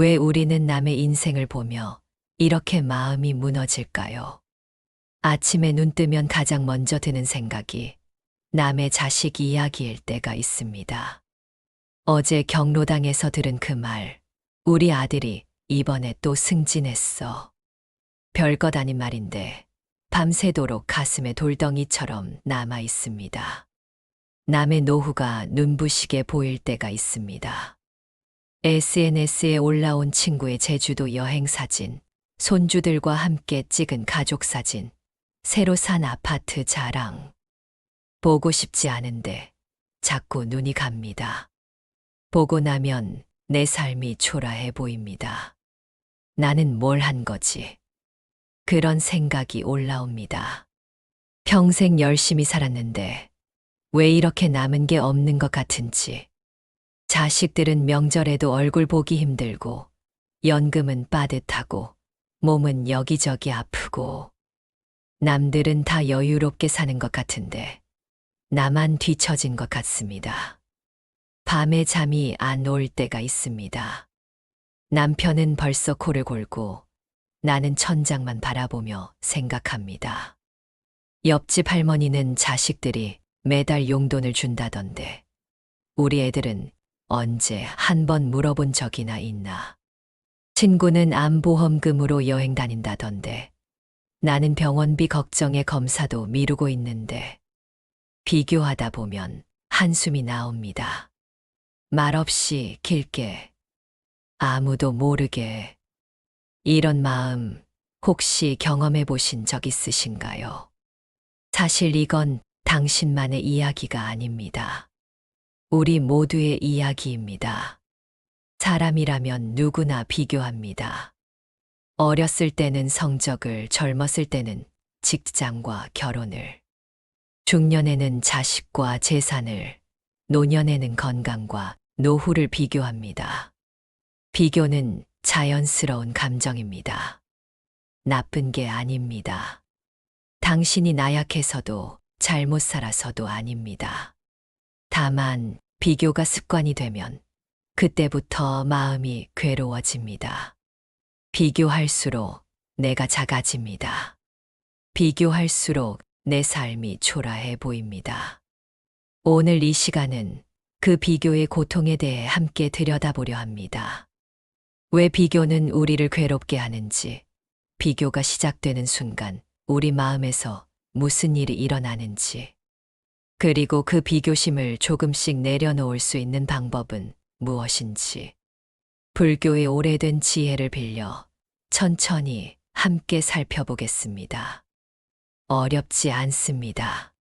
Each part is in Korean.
왜 우리는 남의 인생을 보며 이렇게 마음이 무너질까요? 아침에 눈 뜨면 가장 먼저 드는 생각이 남의 자식 이야기일 때가 있습니다. 어제 경로당에서 들은 그 말, 우리 아들이 이번에 또 승진했어. 별것 아닌 말인데 밤새도록 가슴에 돌덩이처럼 남아 있습니다. 남의 노후가 눈부시게 보일 때가 있습니다. SNS에 올라온 친구의 제주도 여행 사진, 손주들과 함께 찍은 가족 사진, 새로 산 아파트 자랑. 보고 싶지 않은데 자꾸 눈이 갑니다. 보고 나면 내 삶이 초라해 보입니다. 나는 뭘 한 거지? 그런 생각이 올라옵니다. 평생 열심히 살았는데 왜 이렇게 남은 게 없는 것 같은지. 자식들은 명절에도 얼굴 보기 힘들고, 연금은 빠듯하고, 몸은 여기저기 아프고, 남들은 다 여유롭게 사는 것 같은데, 나만 뒤처진 것 같습니다. 밤에 잠이 안 올 때가 있습니다. 남편은 벌써 코를 골고, 나는 천장만 바라보며 생각합니다. 옆집 할머니는 자식들이 매달 용돈을 준다던데, 우리 애들은 언제 한 번 물어본 적이나 있나. 친구는 암보험금으로 여행 다닌다던데, 나는 병원비 걱정에 검사도 미루고 있는데, 비교하다 보면 한숨이 나옵니다. 말없이 길게, 아무도 모르게. 이런 마음 혹시 경험해 보신 적 있으신가요? 사실 이건 당신만의 이야기가 아닙니다. 우리 모두의 이야기입니다. 사람이라면 누구나 비교합니다. 어렸을 때는 성적을, 젊었을 때는 직장과 결혼을, 중년에는 자식과 재산을, 노년에는 건강과 노후를 비교합니다. 비교는 자연스러운 감정입니다. 나쁜 게 아닙니다. 당신이 나약해서도 잘못 살아서도 아닙니다. 다만 비교가 습관이 되면 그때부터 마음이 괴로워집니다. 비교할수록 내가 작아집니다. 비교할수록 내 삶이 초라해 보입니다. 오늘 이 시간은 그 비교의 고통에 대해 함께 들여다보려 합니다. 왜 비교는 우리를 괴롭게 하는지, 비교가 시작되는 순간 우리 마음에서 무슨 일이 일어나는지, 그리고 그 비교심을 조금씩 내려놓을 수 있는 방법은 무엇인지, 불교의 오래된 지혜를 빌려 천천히 함께 살펴보겠습니다. 어렵지 않습니다.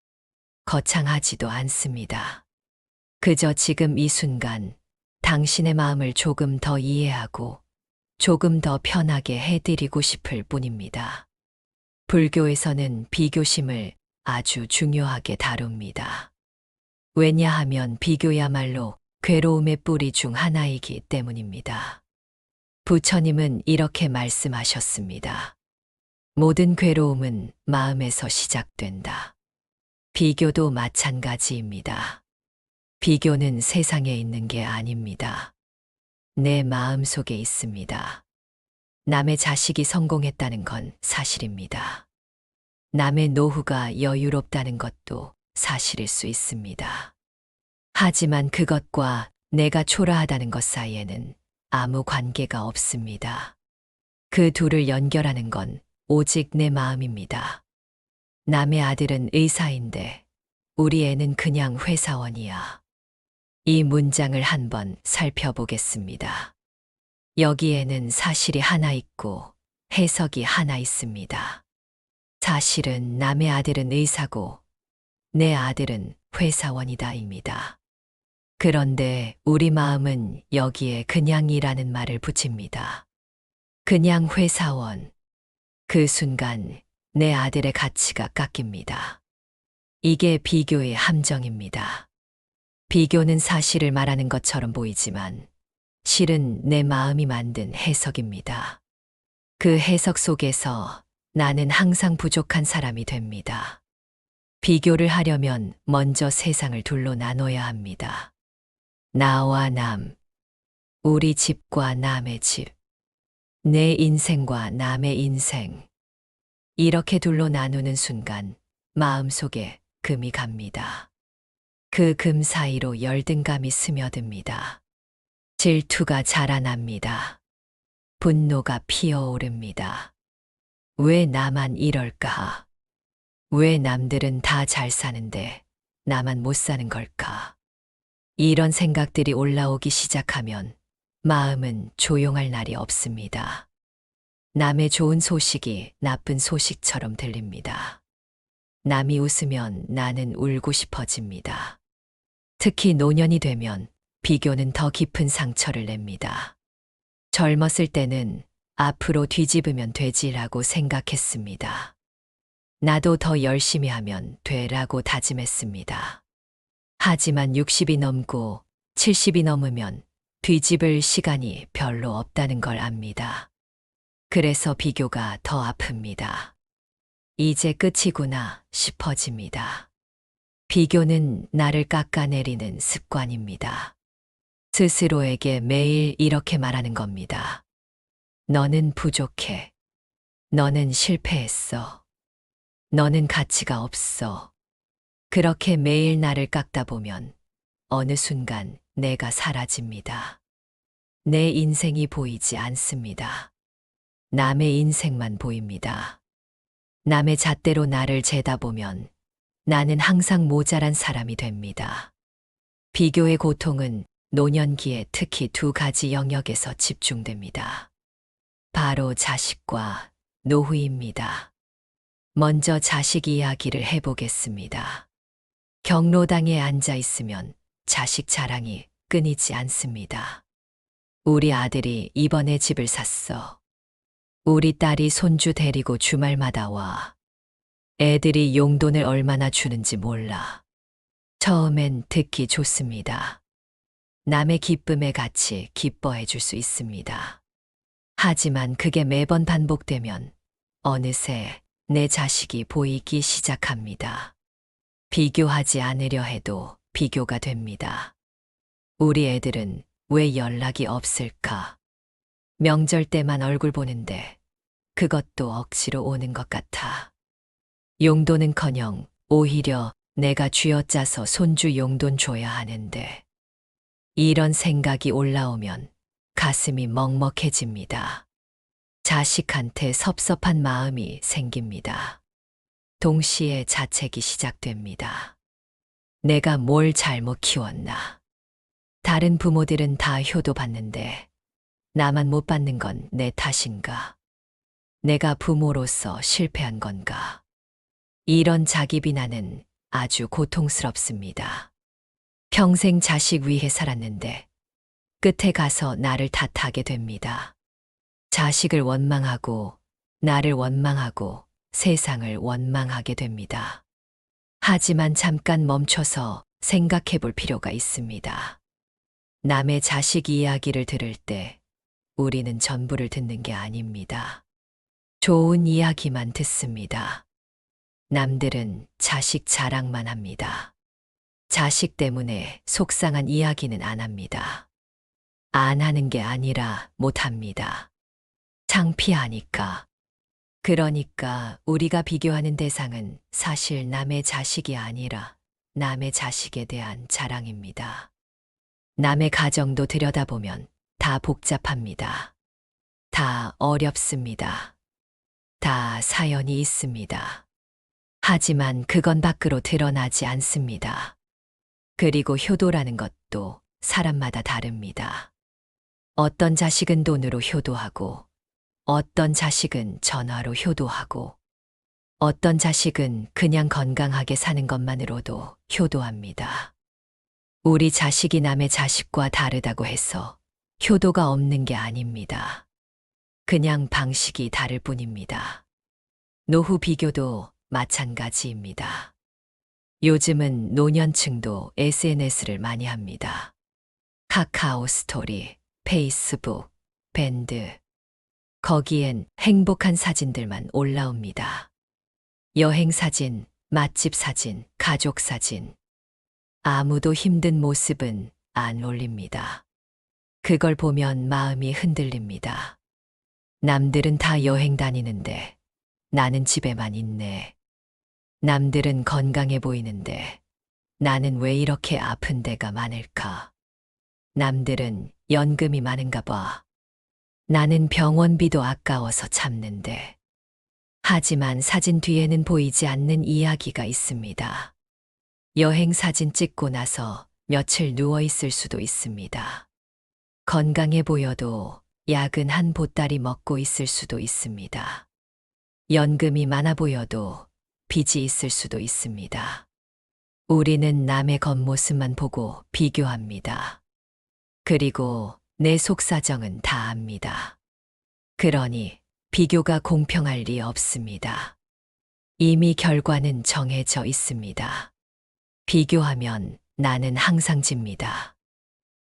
거창하지도 않습니다. 그저 지금 이 순간 당신의 마음을 조금 더 이해하고 조금 더 편하게 해드리고 싶을 뿐입니다. 불교에서는 비교심을 아주 중요하게 다룹니다. 왜냐하면 비교야말로 괴로움의 뿌리 중 하나이기 때문입니다. 부처님은 이렇게 말씀하셨습니다. 모든 괴로움은 마음에서 시작된다. 비교도 마찬가지입니다. 비교는 세상에 있는 게 아닙니다. 내 마음 속에 있습니다. 남의 자식이 성공했다는 건 사실입니다. 남의 노후가 여유롭다는 것도 사실일 수 있습니다. 하지만 그것과 내가 초라하다는 것 사이에는 아무 관계가 없습니다. 그 둘을 연결하는 건 오직 내 마음입니다. 남의 아들은 의사인데 우리 애는 그냥 회사원이야. 이 문장을 한번 살펴보겠습니다. 여기에는 사실이 하나 있고 해석이 하나 있습니다. 사실은 남의 아들은 의사고 내 아들은 회사원이다입니다. 그런데 우리 마음은 여기에 그냥이라는 말을 붙입니다. 그냥 회사원. 그 순간 내 아들의 가치가 깎입니다. 이게 비교의 함정입니다. 비교는 사실을 말하는 것처럼 보이지만 실은 내 마음이 만든 해석입니다. 그 해석 속에서 나는 항상 부족한 사람이 됩니다. 비교를 하려면 먼저 세상을 둘로 나눠야 합니다. 나와 남. 우리 집과 남의 집, 내 인생과 남의 인생. 이렇게 둘로 나누는 순간 마음속에 금이 갑니다. 그 금 사이로 열등감이 스며듭니다. 질투가 자라납니다. 분노가 피어오릅니다. 왜 나만 이럴까? 왜 남들은 다 잘 사는데 나만 못 사는 걸까? 이런 생각들이 올라오기 시작하면 마음은 조용할 날이 없습니다. 남의 좋은 소식이 나쁜 소식처럼 들립니다. 남이 웃으면 나는 울고 싶어집니다. 특히 노년이 되면 비교는 더 깊은 상처를 냅니다. 젊었을 때는 앞으로 뒤집으면 되지라고 생각했습니다. 나도 더 열심히 하면 되라고 다짐했습니다. 하지만 60이 넘고 70이 넘으면 뒤집을 시간이 별로 없다는 걸 압니다. 그래서 비교가 더 아픕니다. 이제 끝이구나 싶어집니다. 비교는 나를 깎아내리는 습관입니다. 스스로에게 매일 이렇게 말하는 겁니다. 너는 부족해. 너는 실패했어. 너는 가치가 없어. 그렇게 매일 나를 깎다 보면 어느 순간 내가 사라집니다. 내 인생이 보이지 않습니다. 남의 인생만 보입니다. 남의 잣대로 나를 재다 보면 나는 항상 모자란 사람이 됩니다. 비교의 고통은 노년기에 특히 두 가지 영역에서 집중됩니다. 바로 자식과 노후입니다. 먼저 자식 이야기를 해보겠습니다. 경로당에 앉아 있으면 자식 자랑이 끊이지 않습니다. 우리 아들이 이번에 집을 샀어. 우리 딸이 손주 데리고 주말마다 와. 애들이 용돈을 얼마나 주는지 몰라. 처음엔 듣기 좋습니다. 남의 기쁨에 같이 기뻐해 줄 수 있습니다. 하지만 그게 매번 반복되면 어느새 내 자식이 보이기 시작합니다. 비교하지 않으려 해도 비교가 됩니다. 우리 애들은 왜 연락이 없을까? 명절 때만 얼굴 보는데 그것도 억지로 오는 것 같아. 용돈은커녕 오히려 내가 쥐어짜서 손주 용돈 줘야 하는데 이런 생각이 올라오면 가슴이 먹먹해집니다. 자식한테 섭섭한 마음이 생깁니다. 동시에 자책이 시작됩니다. 내가 뭘 잘못 키웠나? 다른 부모들은 다 효도받는데 나만 못 받는 건 내 탓인가? 내가 부모로서 실패한 건가? 이런 자기 비난은 아주 고통스럽습니다. 평생 자식 위해 살았는데 끝에 가서 나를 탓하게 됩니다. 자식을 원망하고 나를 원망하고 세상을 원망하게 됩니다. 하지만 잠깐 멈춰서 생각해 볼 필요가 있습니다. 남의 자식 이야기를 들을 때 우리는 전부를 듣는 게 아닙니다. 좋은 이야기만 듣습니다. 남들은 자식 자랑만 합니다. 자식 때문에 속상한 이야기는 안 합니다. 안 하는 게 아니라 못 합니다. 창피하니까. 그러니까 우리가 비교하는 대상은 사실 남의 자식이 아니라 남의 자식에 대한 자랑입니다. 남의 가정도 들여다보면 다 복잡합니다. 다 어렵습니다. 다 사연이 있습니다. 하지만 그건 밖으로 드러나지 않습니다. 그리고 효도라는 것도 사람마다 다릅니다. 어떤 자식은 돈으로 효도하고, 어떤 자식은 전화로 효도하고, 어떤 자식은 그냥 건강하게 사는 것만으로도 효도합니다. 우리 자식이 남의 자식과 다르다고 해서 효도가 없는 게 아닙니다. 그냥 방식이 다를 뿐입니다. 노후 비교도 마찬가지입니다. 요즘은 노년층도 SNS를 많이 합니다. 카카오 스토리, 페이스북, 밴드. 거기엔 행복한 사진들만 올라옵니다. 여행 사진, 맛집 사진, 가족 사진. 아무도 힘든 모습은 안 올립니다. 그걸 보면 마음이 흔들립니다. 남들은 다 여행 다니는데 나는 집에만 있네. 남들은 건강해 보이는데 나는 왜 이렇게 아픈 데가 많을까? 남들은 연금이 많은가 봐. 나는 병원비도 아까워서 참는데. 하지만 사진 뒤에는 보이지 않는 이야기가 있습니다. 여행 사진 찍고 나서 며칠 누워 있을 수도 있습니다. 건강해 보여도 약은 한 보따리 먹고 있을 수도 있습니다. 연금이 많아 보여도 빚이 있을 수도 있습니다. 우리는 남의 겉모습만 보고 비교합니다. 그리고 내 속사정은 다 압니다. 그러니 비교가 공평할 리 없습니다. 이미 결과는 정해져 있습니다. 비교하면 나는 항상 집니다.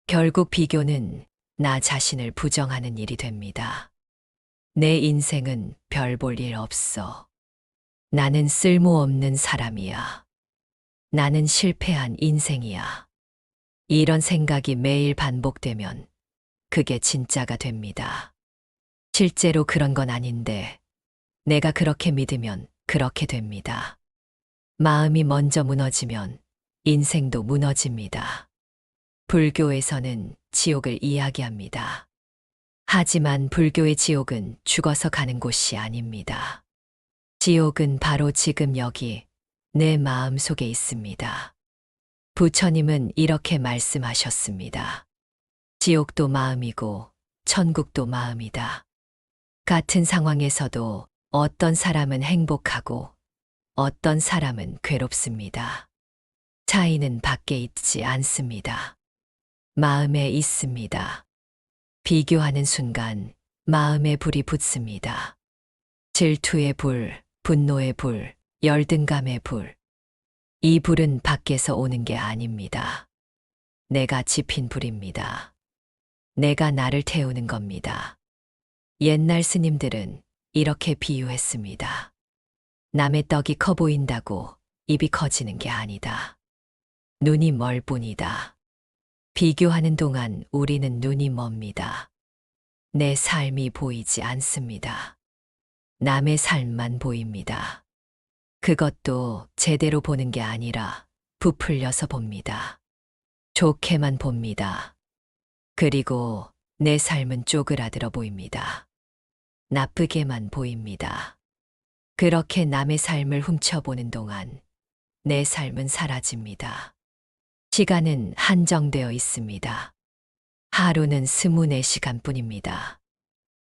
결국 비교는 나 자신을 부정하는 일이 됩니다. 내 인생은 별 볼 일 없어. 나는 쓸모없는 사람이야. 나는 실패한 인생이야. 이런 생각이 매일 반복되면 그게 진짜가 됩니다. 실제로 그런 건 아닌데 내가 그렇게 믿으면 그렇게 됩니다. 마음이 먼저 무너지면 인생도 무너집니다. 불교에서는 지옥을 이야기합니다. 하지만 불교의 지옥은 죽어서 가는 곳이 아닙니다. 지옥은 바로 지금 여기 내 마음 속에 있습니다. 부처님은 이렇게 말씀하셨습니다. 지옥도 마음이고 천국도 마음이다. 같은 상황에서도 어떤 사람은 행복하고 어떤 사람은 괴롭습니다. 차이는 밖에 있지 않습니다. 마음에 있습니다. 비교하는 순간 마음에 불이 붙습니다. 질투의 불, 분노의 불, 열등감의 불. 이 불은 밖에서 오는 게 아닙니다. 내가 지핀 불입니다. 내가 나를 태우는 겁니다. 옛날 스님들은 이렇게 비유했습니다. 남의 떡이 커 보인다고 입이 커지는 게 아니다. 눈이 멀 뿐이다. 비교하는 동안 우리는 눈이 멉니다. 내 삶이 보이지 않습니다. 남의 삶만 보입니다. 그것도 제대로 보는 게 아니라 부풀려서 봅니다. 좋게만 봅니다. 그리고 내 삶은 쪼그라들어 보입니다. 나쁘게만 보입니다. 그렇게 남의 삶을 훔쳐보는 동안 내 삶은 사라집니다. 시간은 한정되어 있습니다. 하루는 24시간뿐입니다.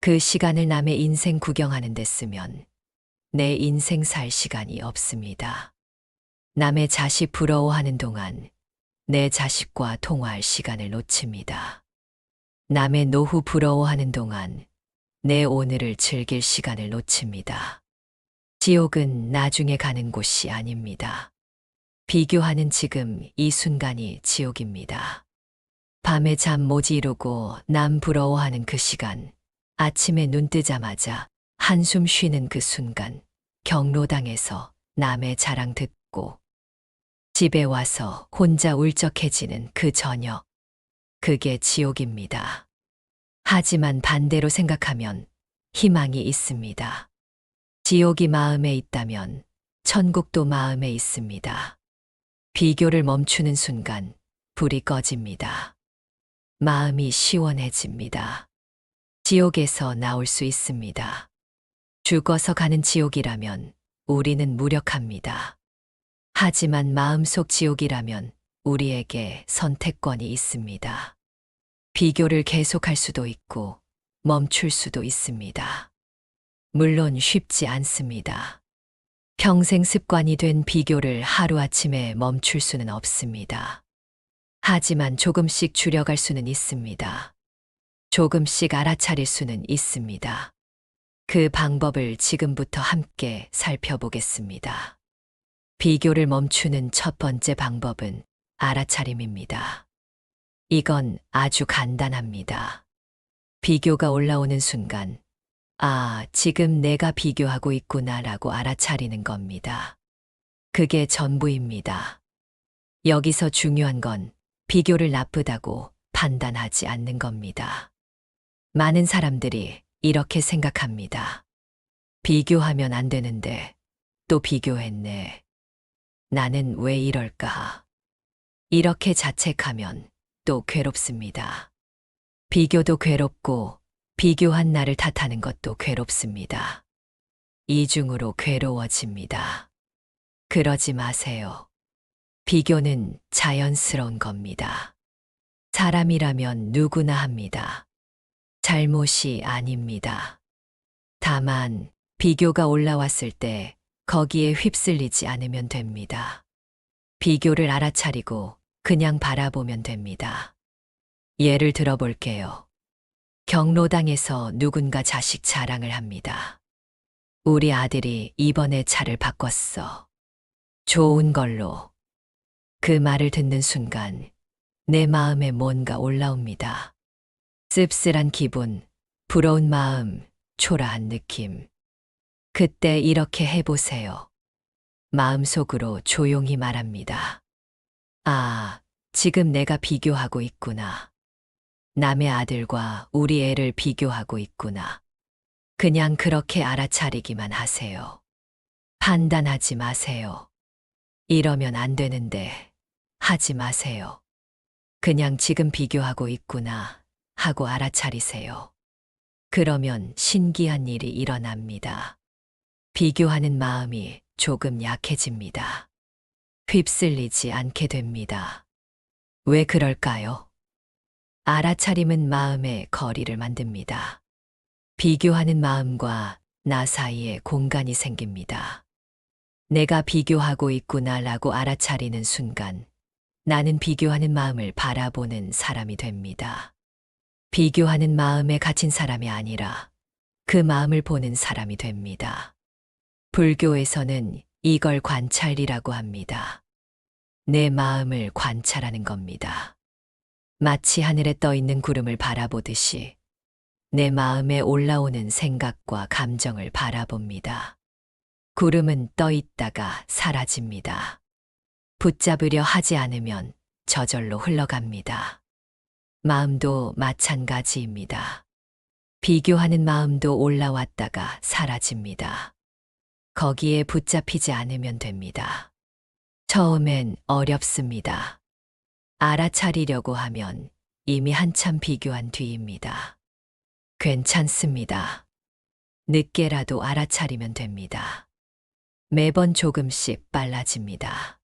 그 시간을 남의 인생 구경하는 데 쓰면 내 인생 살 시간이 없습니다. 남의 자식 부러워하는 동안 내 자식과 통화할 시간을 놓칩니다. 남의 노후 부러워하는 동안 내 오늘을 즐길 시간을 놓칩니다. 지옥은 나중에 가는 곳이 아닙니다. 비교하는 지금 이 순간이 지옥입니다. 밤에 잠 못 이루고 남 부러워하는 그 시간, 아침에 눈 뜨자마자 한숨 쉬는 그 순간, 경로당에서 남의 자랑 듣고 집에 와서 혼자 울적해지는 그 저녁, 그게 지옥입니다. 하지만 반대로 생각하면 희망이 있습니다. 지옥이 마음에 있다면 천국도 마음에 있습니다. 비교를 멈추는 순간 불이 꺼집니다. 마음이 시원해집니다. 지옥에서 나올 수 있습니다. 죽어서 가는 지옥이라면 우리는 무력합니다. 하지만 마음속 지옥이라면 우리에게 선택권이 있습니다. 비교를 계속할 수도 있고 멈출 수도 있습니다. 물론 쉽지 않습니다. 평생 습관이 된 비교를 하루아침에 멈출 수는 없습니다. 하지만 조금씩 줄여갈 수는 있습니다. 조금씩 알아차릴 수는 있습니다. 그 방법을 지금부터 함께 살펴보겠습니다. 비교를 멈추는 첫 번째 방법은 알아차림입니다. 이건 아주 간단합니다. 비교가 올라오는 순간, 아, 지금 내가 비교하고 있구나라고 알아차리는 겁니다. 그게 전부입니다. 여기서 중요한 건 비교를 나쁘다고 판단하지 않는 겁니다. 많은 사람들이 이렇게 생각합니다. 비교하면 안 되는데 또 비교했네. 나는 왜 이럴까? 이렇게 자책하면 또 괴롭습니다. 비교도 괴롭고 비교한 나를 탓하는 것도 괴롭습니다. 이중으로 괴로워집니다. 그러지 마세요. 비교는 자연스러운 겁니다. 사람이라면 누구나 합니다. 잘못이 아닙니다. 다만 비교가 올라왔을 때 거기에 휩쓸리지 않으면 됩니다. 비교를 알아차리고 그냥 바라보면 됩니다. 예를 들어 볼게요. 경로당에서 누군가 자식 자랑을 합니다. 우리 아들이 이번에 차를 바꿨어. 좋은 걸로. 그 말을 듣는 순간 내 마음에 뭔가 올라옵니다. 씁쓸한 기분, 부러운 마음, 초라한 느낌. 그때 이렇게 해보세요. 마음속으로 조용히 말합니다. 아, 지금 내가 비교하고 있구나. 남의 아들과 우리 애를 비교하고 있구나. 그냥 그렇게 알아차리기만 하세요. 판단하지 마세요. 이러면 안 되는데 하지 마세요. 그냥 지금 비교하고 있구나 하고 알아차리세요. 그러면 신기한 일이 일어납니다. 비교하는 마음이 조금 약해집니다. 휩쓸리지 않게 됩니다. 왜 그럴까요? 알아차림은 마음의 거리를 만듭니다. 비교하는 마음과 나 사이에 공간이 생깁니다. 내가 비교하고 있구나라고 알아차리는 순간 나는 비교하는 마음을 바라보는 사람이 됩니다. 비교하는 마음에 갇힌 사람이 아니라 그 마음을 보는 사람이 됩니다. 불교에서는 이걸 관찰이라고 합니다. 내 마음을 관찰하는 겁니다. 마치 하늘에 떠 있는 구름을 바라보듯이 내 마음에 올라오는 생각과 감정을 바라봅니다. 구름은 떠 있다가 사라집니다. 붙잡으려 하지 않으면 저절로 흘러갑니다. 마음도 마찬가지입니다. 비교하는 마음도 올라왔다가 사라집니다. 거기에 붙잡히지 않으면 됩니다. 처음엔 어렵습니다. 알아차리려고 하면 이미 한참 비교한 뒤입니다. 괜찮습니다. 늦게라도 알아차리면 됩니다. 매번 조금씩 빨라집니다.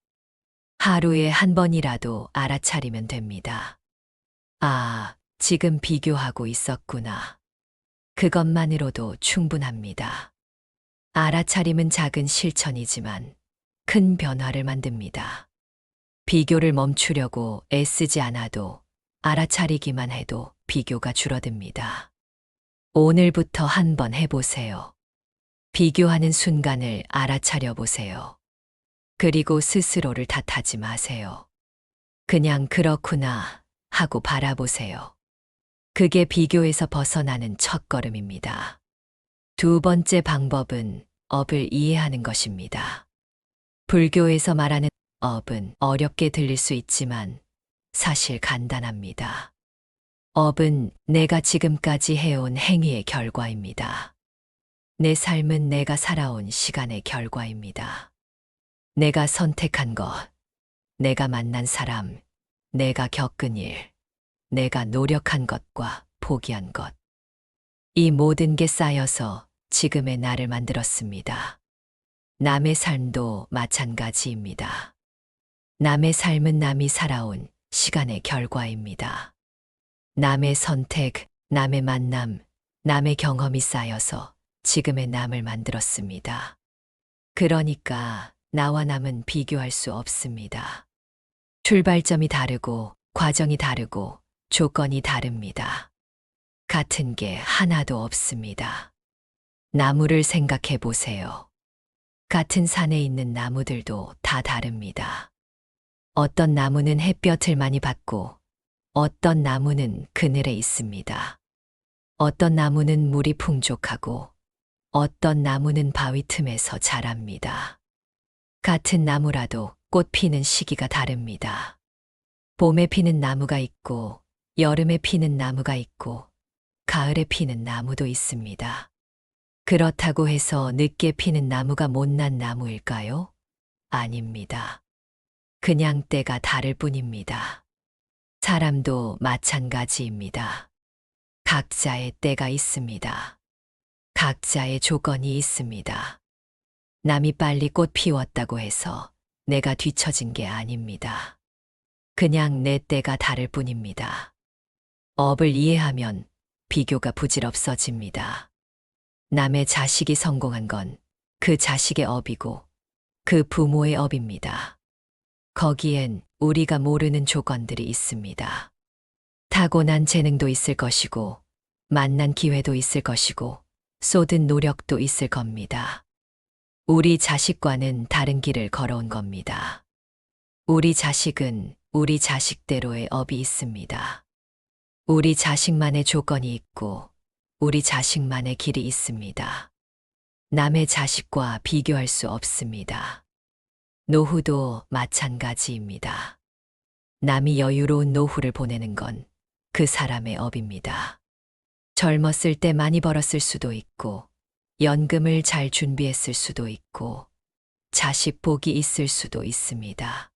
하루에 한 번이라도 알아차리면 됩니다. 아, 지금 비교하고 있었구나. 그것만으로도 충분합니다. 알아차림은 작은 실천이지만 큰 변화를 만듭니다. 비교를 멈추려고 애쓰지 않아도 알아차리기만 해도 비교가 줄어듭니다. 오늘부터 한번 해보세요. 비교하는 순간을 알아차려 보세요. 그리고 스스로를 탓하지 마세요. 그냥 그렇구나 하고 바라보세요. 그게 비교에서 벗어나는 첫걸음입니다. 두 번째 방법은 업을 이해하는 것입니다. 불교에서 말하는 업은 어렵게 들릴 수 있지만 사실 간단합니다. 업은 내가 지금까지 해온 행위의 결과입니다. 내 삶은 내가 살아온 시간의 결과입니다. 내가 선택한 것, 내가 만난 사람, 내가 겪은 일, 내가 노력한 것과 포기한 것. 이 모든 게 쌓여서 지금의 나를 만들었습니다. 남의 삶도 마찬가지입니다. 남의 삶은 남이 살아온 시간의 결과입니다. 남의 선택, 남의 만남, 남의 경험이 쌓여서 지금의 남을 만들었습니다. 그러니까 나와 남은 비교할 수 없습니다. 출발점이 다르고 과정이 다르고 조건이 다릅니다. 같은 게 하나도 없습니다. 나무를 생각해 보세요. 같은 산에 있는 나무들도 다 다릅니다. 어떤 나무는 햇볕을 많이 받고 어떤 나무는 그늘에 있습니다. 어떤 나무는 물이 풍족하고 어떤 나무는 바위 틈에서 자랍니다. 같은 나무라도 꽃 피는 시기가 다릅니다. 봄에 피는 나무가 있고 여름에 피는 나무가 있고 가을에 피는 나무도 있습니다. 그렇다고 해서 늦게 피는 나무가 못난 나무일까요? 아닙니다. 그냥 때가 다를 뿐입니다. 사람도 마찬가지입니다. 각자의 때가 있습니다. 각자의 조건이 있습니다. 남이 빨리 꽃 피웠다고 해서 내가 뒤처진 게 아닙니다. 그냥 내 때가 다를 뿐입니다. 업을 이해하면 비교가 부질없어집니다. 남의 자식이 성공한 건 그 자식의 업이고 그 부모의 업입니다. 거기엔 우리가 모르는 조건들이 있습니다. 타고난 재능도 있을 것이고, 만난 기회도 있을 것이고, 쏟은 노력도 있을 겁니다. 우리 자식과는 다른 길을 걸어온 겁니다. 우리 자식은 우리 자식대로의 업이 있습니다. 우리 자식만의 조건이 있고, 우리 자식만의 길이 있습니다. 남의 자식과 비교할 수 없습니다. 노후도 마찬가지입니다. 남이 여유로운 노후를 보내는 건 그 사람의 업입니다. 젊었을 때 많이 벌었을 수도 있고, 연금을 잘 준비했을 수도 있고, 자식 복이 있을 수도 있습니다.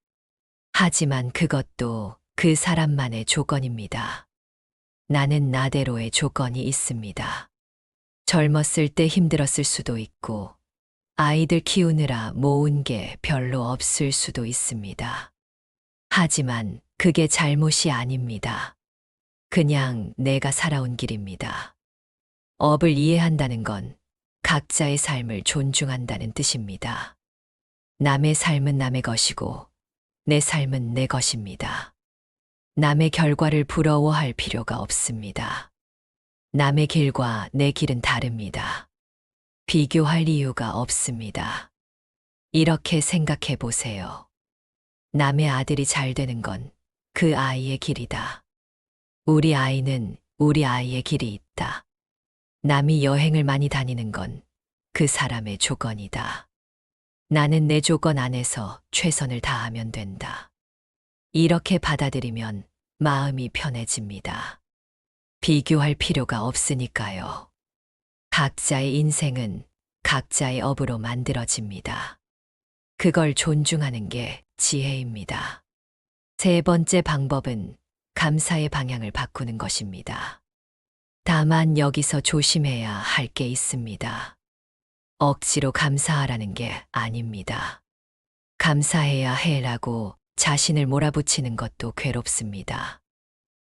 하지만 그것도 그 사람만의 조건입니다. 나는 나대로의 조건이 있습니다. 젊었을 때 힘들었을 수도 있고, 아이들 키우느라 모은 게 별로 없을 수도 있습니다. 하지만 그게 잘못이 아닙니다. 그냥 내가 살아온 길입니다. 업을 이해한다는 건 각자의 삶을 존중한다는 뜻입니다. 남의 삶은 남의 것이고 내 삶은 내 것입니다. 남의 결과를 부러워할 필요가 없습니다. 남의 길과 내 길은 다릅니다. 비교할 이유가 없습니다. 이렇게 생각해 보세요. 남의 아들이 잘 되는 건 그 아이의 길이다. 우리 아이는 우리 아이의 길이 있다. 남이 여행을 많이 다니는 건 그 사람의 조건이다. 나는 내 조건 안에서 최선을 다하면 된다. 이렇게 받아들이면 마음이 편해집니다. 비교할 필요가 없으니까요. 각자의 인생은 각자의 업으로 만들어집니다. 그걸 존중하는 게 지혜입니다. 세 번째 방법은 감사의 방향을 바꾸는 것입니다. 다만 여기서 조심해야 할 게 있습니다. 억지로 감사하라는 게 아닙니다. 감사해야 해라고 자신을 몰아붙이는 것도 괴롭습니다.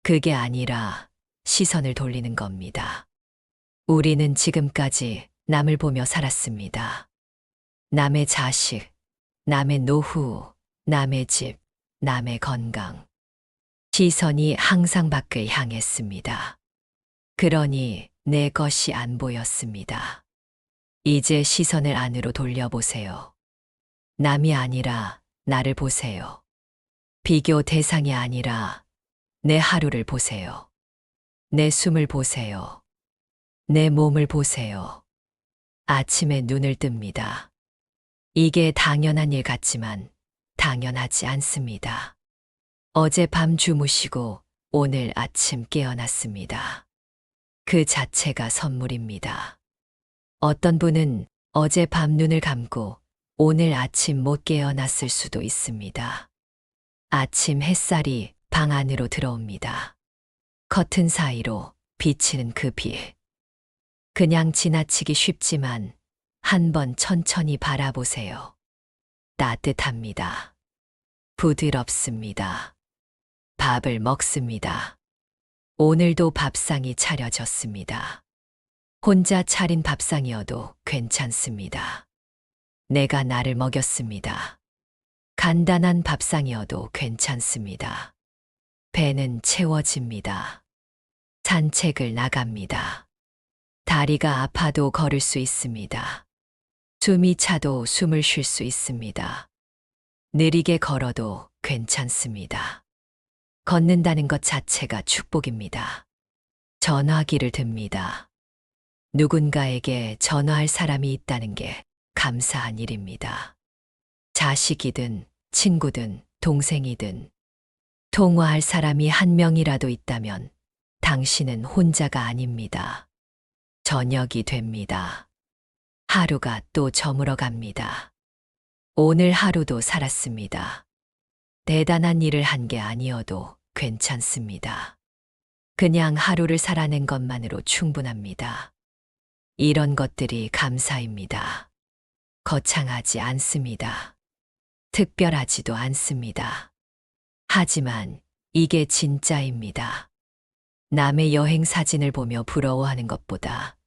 그게 아니라 시선을 돌리는 겁니다. 우리는 지금까지 남을 보며 살았습니다. 남의 자식, 남의 노후, 남의 집, 남의 건강. 시선이 항상 밖을 향했습니다. 그러니 내 것이 안 보였습니다. 이제 시선을 안으로 돌려보세요. 남이 아니라 나를 보세요. 비교 대상이 아니라 내 하루를 보세요. 내 숨을 보세요. 내 몸을 보세요. 아침에 눈을 뜹니다. 이게 당연한 일 같지만 당연하지 않습니다. 어젯밤 주무시고 오늘 아침 깨어났습니다. 그 자체가 선물입니다. 어떤 분은 어젯밤 눈을 감고 오늘 아침 못 깨어났을 수도 있습니다. 아침 햇살이 방 안으로 들어옵니다. 커튼 사이로 비치는 그 빛. 그냥 지나치기 쉽지만 한번 천천히 바라보세요. 따뜻합니다. 부드럽습니다. 밥을 먹습니다. 오늘도 밥상이 차려졌습니다. 혼자 차린 밥상이어도 괜찮습니다. 내가 나를 먹였습니다. 간단한 밥상이어도 괜찮습니다. 배는 채워집니다. 산책을 나갑니다. 다리가 아파도 걸을 수 있습니다. 숨이 차도 숨을 쉴 수 있습니다. 느리게 걸어도 괜찮습니다. 걷는다는 것 자체가 축복입니다. 전화기를 듭니다. 누군가에게 전화할 사람이 있다는 게 감사한 일입니다. 자식이든 친구든 동생이든 통화할 사람이 한 명이라도 있다면 당신은 혼자가 아닙니다. 저녁이 됩니다. 하루가 또 저물어 갑니다. 오늘 하루도 살았습니다. 대단한 일을 한 게 아니어도 괜찮습니다. 그냥 하루를 살아낸 것만으로 충분합니다. 이런 것들이 감사입니다. 거창하지 않습니다. 특별하지도 않습니다. 하지만 이게 진짜입니다. 남의 여행 사진을 보며 부러워하는 것보다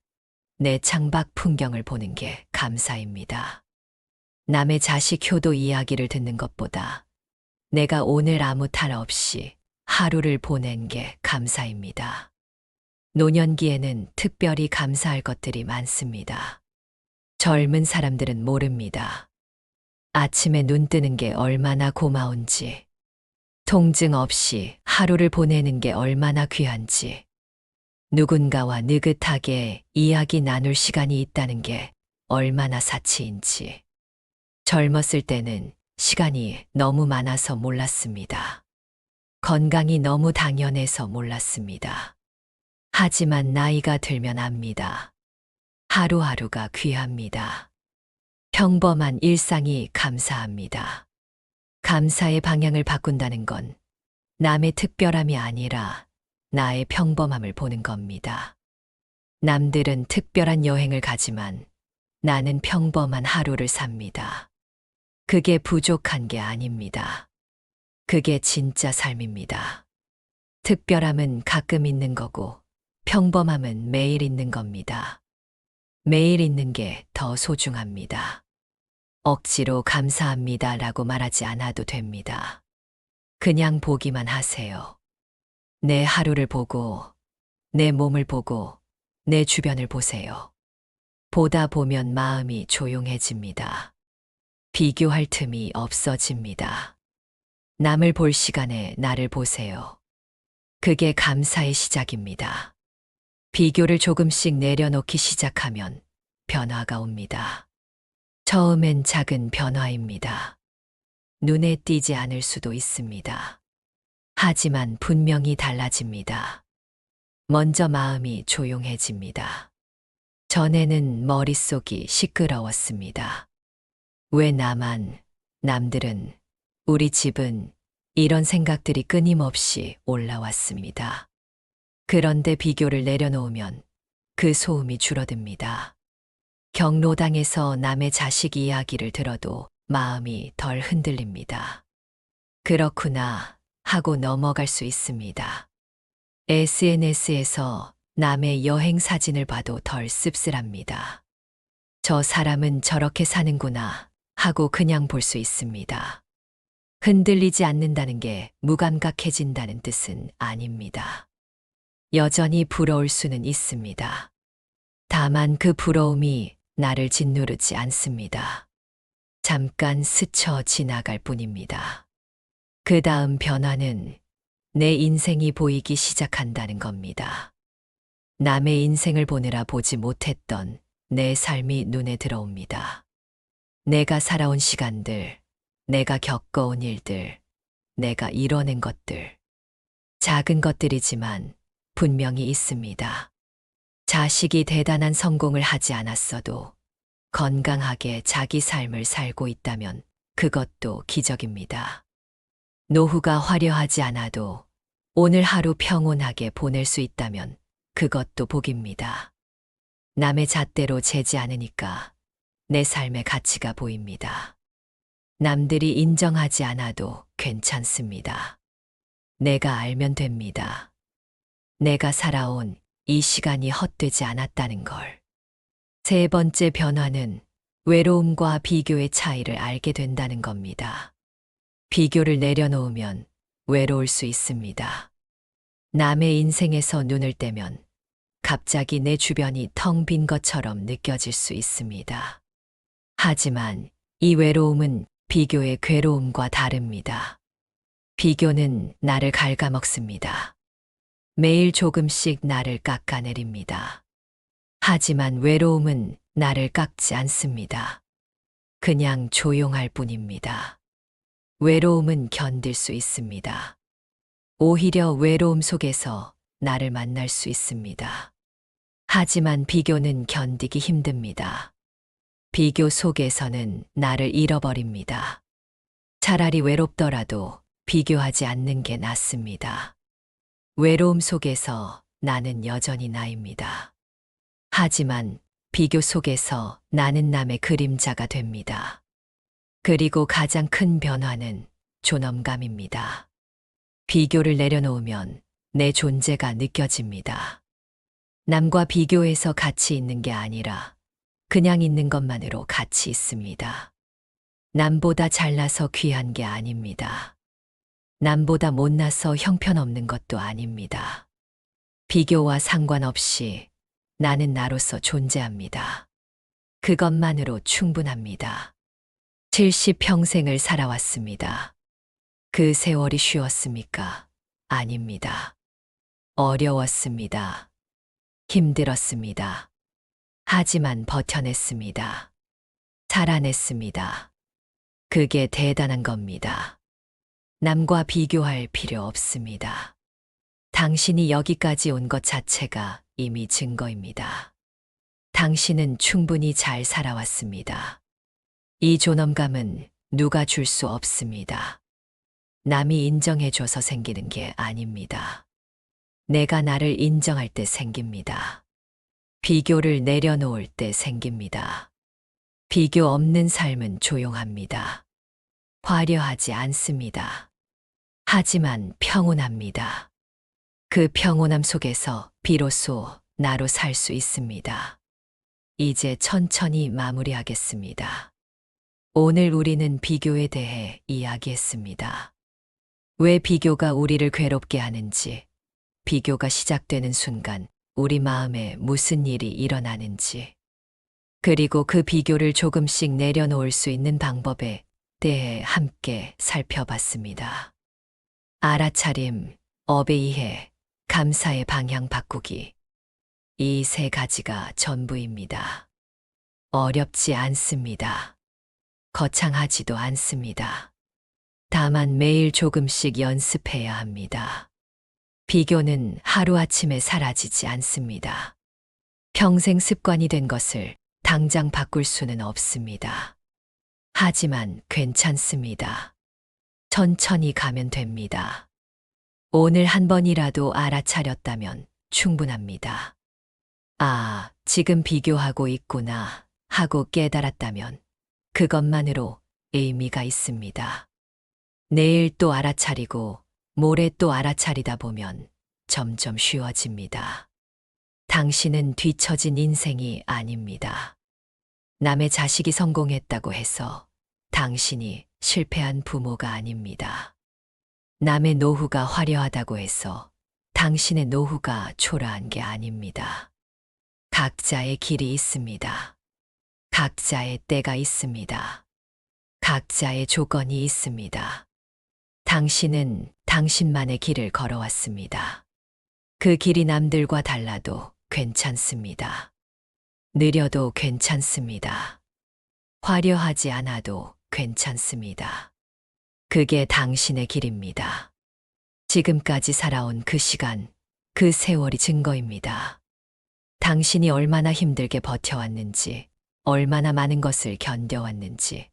내 창밖 풍경을 보는 게 감사입니다. 남의 자식 효도 이야기를 듣는 것보다 내가 오늘 아무 탈 없이 하루를 보낸 게 감사입니다. 노년기에는 특별히 감사할 것들이 많습니다. 젊은 사람들은 모릅니다. 아침에 눈 뜨는 게 얼마나 고마운지, 통증 없이 하루를 보내는 게 얼마나 귀한지, 누군가와 느긋하게 이야기 나눌 시간이 있다는 게 얼마나 사치인지. 젊었을 때는 시간이 너무 많아서 몰랐습니다. 건강이 너무 당연해서 몰랐습니다. 하지만 나이가 들면 압니다. 하루하루가 귀합니다. 평범한 일상이 감사합니다. 감사의 방향을 바꾼다는 건 남의 특별함이 아니라 나의 평범함을 보는 겁니다. 남들은 특별한 여행을 가지만 나는 평범한 하루를 삽니다. 그게 부족한 게 아닙니다. 그게 진짜 삶입니다. 특별함은 가끔 있는 거고 평범함은 매일 있는 겁니다. 매일 있는 게 더 소중합니다. 억지로 감사합니다라고 말하지 않아도 됩니다. 그냥 보기만 하세요. 내 하루를 보고, 내 몸을 보고, 내 주변을 보세요. 보다 보면 마음이 조용해집니다. 비교할 틈이 없어집니다. 남을 볼 시간에 나를 보세요. 그게 감사의 시작입니다. 비교를 조금씩 내려놓기 시작하면 변화가 옵니다. 처음엔 작은 변화입니다. 눈에 띄지 않을 수도 있습니다. 하지만 분명히 달라집니다. 먼저 마음이 조용해집니다. 전에는 머릿속이 시끄러웠습니다. 왜 나만, 남들은, 우리 집은 이런 생각들이 끊임없이 올라왔습니다. 그런데 비교를 내려놓으면 그 소음이 줄어듭니다. 경로당에서 남의 자식 이야기를 들어도 마음이 덜 흔들립니다. 그렇구나 하고 넘어갈 수 있습니다. SNS에서 남의 여행 사진을 봐도 덜 씁쓸합니다. 저 사람은 저렇게 사는구나 하고 그냥 볼 수 있습니다. 흔들리지 않는다는 게 무감각해진다는 뜻은 아닙니다. 여전히 부러울 수는 있습니다. 다만 그 부러움이 나를 짓누르지 않습니다. 잠깐 스쳐 지나갈 뿐입니다. 그 다음 변화는 내 인생이 보이기 시작한다는 겁니다. 남의 인생을 보느라 보지 못했던 내 삶이 눈에 들어옵니다. 내가 살아온 시간들, 내가 겪어온 일들, 내가 이뤄낸 것들. 작은 것들이지만 분명히 있습니다. 자식이 대단한 성공을 하지 않았어도 건강하게 자기 삶을 살고 있다면 그것도 기적입니다. 노후가 화려하지 않아도 오늘 하루 평온하게 보낼 수 있다면 그것도 복입니다. 남의 잣대로 재지 않으니까 내 삶의 가치가 보입니다. 남들이 인정하지 않아도 괜찮습니다. 내가 알면 됩니다. 내가 살아온 이 시간이 헛되지 않았다는 걸. 세 번째 변화는 외로움과 비교의 차이를 알게 된다는 겁니다. 비교를 내려놓으면 외로울 수 있습니다. 남의 인생에서 눈을 떼면 갑자기 내 주변이 텅 빈 것처럼 느껴질 수 있습니다. 하지만 이 외로움은 비교의 괴로움과 다릅니다. 비교는 나를 갉아먹습니다. 매일 조금씩 나를 깎아내립니다. 하지만 외로움은 나를 깎지 않습니다. 그냥 조용할 뿐입니다. 외로움은 견딜 수 있습니다. 오히려 외로움 속에서 나를 만날 수 있습니다. 하지만 비교는 견디기 힘듭니다. 비교 속에서는 나를 잃어버립니다. 차라리 외롭더라도 비교하지 않는 게 낫습니다. 외로움 속에서 나는 여전히 나입니다. 하지만 비교 속에서 나는 남의 그림자가 됩니다. 그리고 가장 큰 변화는 존엄감입니다. 비교를 내려놓으면 내 존재가 느껴집니다. 남과 비교해서 가치 있는 게 아니라 그냥 있는 것만으로 가치 있습니다. 남보다 잘나서 귀한 게 아닙니다. 남보다 못나서 형편없는 것도 아닙니다. 비교와 상관없이 나는 나로서 존재합니다. 그것만으로 충분합니다. 70평생을 살아왔습니다. 그 세월이 쉬웠습니까? 아닙니다. 어려웠습니다. 힘들었습니다. 하지만 버텨냈습니다. 살아냈습니다. 그게 대단한 겁니다. 남과 비교할 필요 없습니다. 당신이 여기까지 온 것 자체가 이미 증거입니다. 당신은 충분히 잘 살아왔습니다. 이 존엄감은 누가 줄 수 없습니다. 남이 인정해줘서 생기는 게 아닙니다. 내가 나를 인정할 때 생깁니다. 비교를 내려놓을 때 생깁니다. 비교 없는 삶은 조용합니다. 화려하지 않습니다. 하지만 평온합니다. 그 평온함 속에서 비로소 나로 살 수 있습니다. 이제 천천히 마무리하겠습니다. 오늘 우리는 비교에 대해 이야기했습니다. 왜 비교가 우리를 괴롭게 하는지, 비교가 시작되는 순간 우리 마음에 무슨 일이 일어나는지, 그리고 그 비교를 조금씩 내려놓을 수 있는 방법에 대해 함께 살펴봤습니다. 알아차림, 업의 이해, 감사의 방향 바꾸기. 이 세 가지가 전부입니다. 어렵지 않습니다. 거창하지도 않습니다. 다만 매일 조금씩 연습해야 합니다. 비교는 하루아침에 사라지지 않습니다. 평생 습관이 된 것을 당장 바꿀 수는 없습니다. 하지만 괜찮습니다. 천천히 가면 됩니다. 오늘 한 번이라도 알아차렸다면 충분합니다. 아, 지금 비교하고 있구나 하고 깨달았다면 그것만으로 의미가 있습니다. 내일 또 알아차리고 모레 또 알아차리다 보면 점점 쉬워집니다. 당신은 뒤처진 인생이 아닙니다. 남의 자식이 성공했다고 해서 당신이 실패한 부모가 아닙니다. 남의 노후가 화려하다고 해서 당신의 노후가 초라한 게 아닙니다. 각자의 길이 있습니다. 각자의 때가 있습니다. 각자의 조건이 있습니다. 당신은 당신만의 길을 걸어왔습니다. 그 길이 남들과 달라도 괜찮습니다. 느려도 괜찮습니다. 화려하지 않아도 괜찮습니다. 그게 당신의 길입니다. 지금까지 살아온 그 시간, 그 세월이 증거입니다. 당신이 얼마나 힘들게 버텨왔는지, 얼마나 많은 것을 견뎌왔는지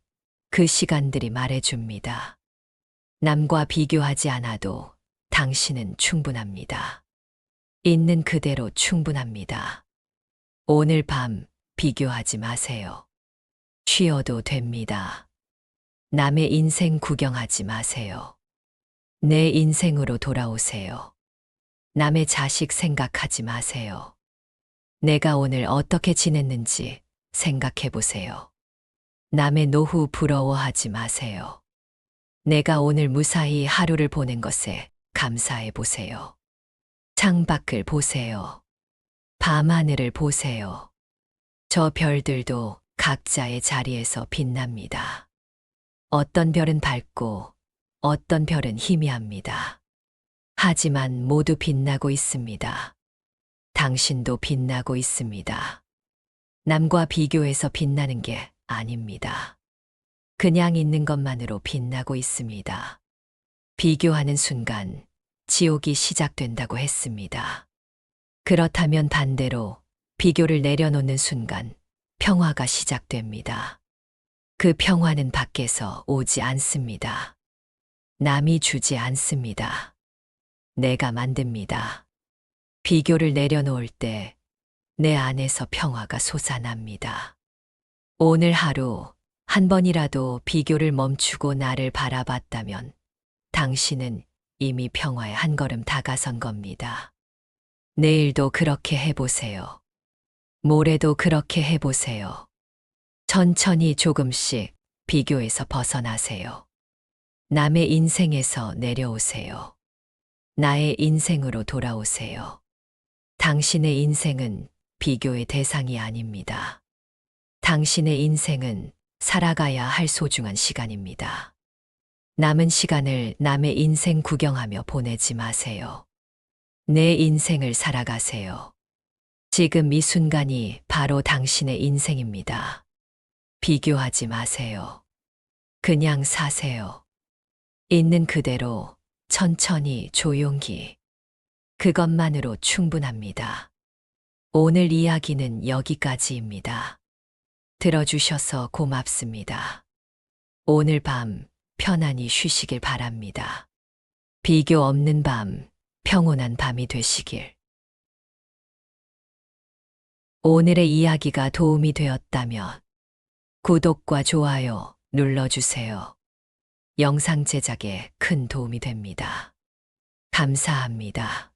그 시간들이 말해줍니다. 남과 비교하지 않아도 당신은 충분합니다. 있는 그대로 충분합니다. 오늘 밤 비교하지 마세요. 쉬어도 됩니다. 남의 인생 구경하지 마세요. 내 인생으로 돌아오세요. 남의 자식 생각하지 마세요. 내가 오늘 어떻게 지냈는지 생각해 보세요. 남의 노후 부러워하지 마세요. 내가 오늘 무사히 하루를 보낸 것에 감사해 보세요. 창밖을 보세요. 밤하늘을 보세요. 저 별들도 각자의 자리에서 빛납니다. 어떤 별은 밝고 어떤 별은 희미합니다. 하지만 모두 빛나고 있습니다. 당신도 빛나고 있습니다. 남과 비교해서 빛나는 게 아닙니다. 그냥 있는 것만으로 빛나고 있습니다. 비교하는 순간 지옥이 시작된다고 했습니다. 그렇다면 반대로 비교를 내려놓는 순간 평화가 시작됩니다. 그 평화는 밖에서 오지 않습니다. 남이 주지 않습니다. 내가 만듭니다. 비교를 내려놓을 때 내 안에서 평화가 솟아납니다. 오늘 하루 한 번이라도 비교를 멈추고 나를 바라봤다면 당신은 이미 평화에 한 걸음 다가선 겁니다. 내일도 그렇게 해보세요. 모레도 그렇게 해보세요. 천천히 조금씩 비교에서 벗어나세요. 남의 인생에서 내려오세요. 나의 인생으로 돌아오세요. 당신의 인생은 비교의 대상이 아닙니다. 당신의 인생은 살아가야 할 소중한 시간입니다. 남은 시간을 남의 인생 구경하며 보내지 마세요. 내 인생을 살아가세요. 지금 이 순간이 바로 당신의 인생입니다. 비교하지 마세요. 그냥 사세요. 있는 그대로 천천히 조용히. 그것만으로 충분합니다. 오늘 이야기는 여기까지입니다. 들어주셔서 고맙습니다. 오늘 밤 편안히 쉬시길 바랍니다. 비교 없는 밤, 평온한 밤이 되시길. 오늘의 이야기가 도움이 되었다면 구독과 좋아요 눌러주세요. 영상 제작에 큰 도움이 됩니다. 감사합니다.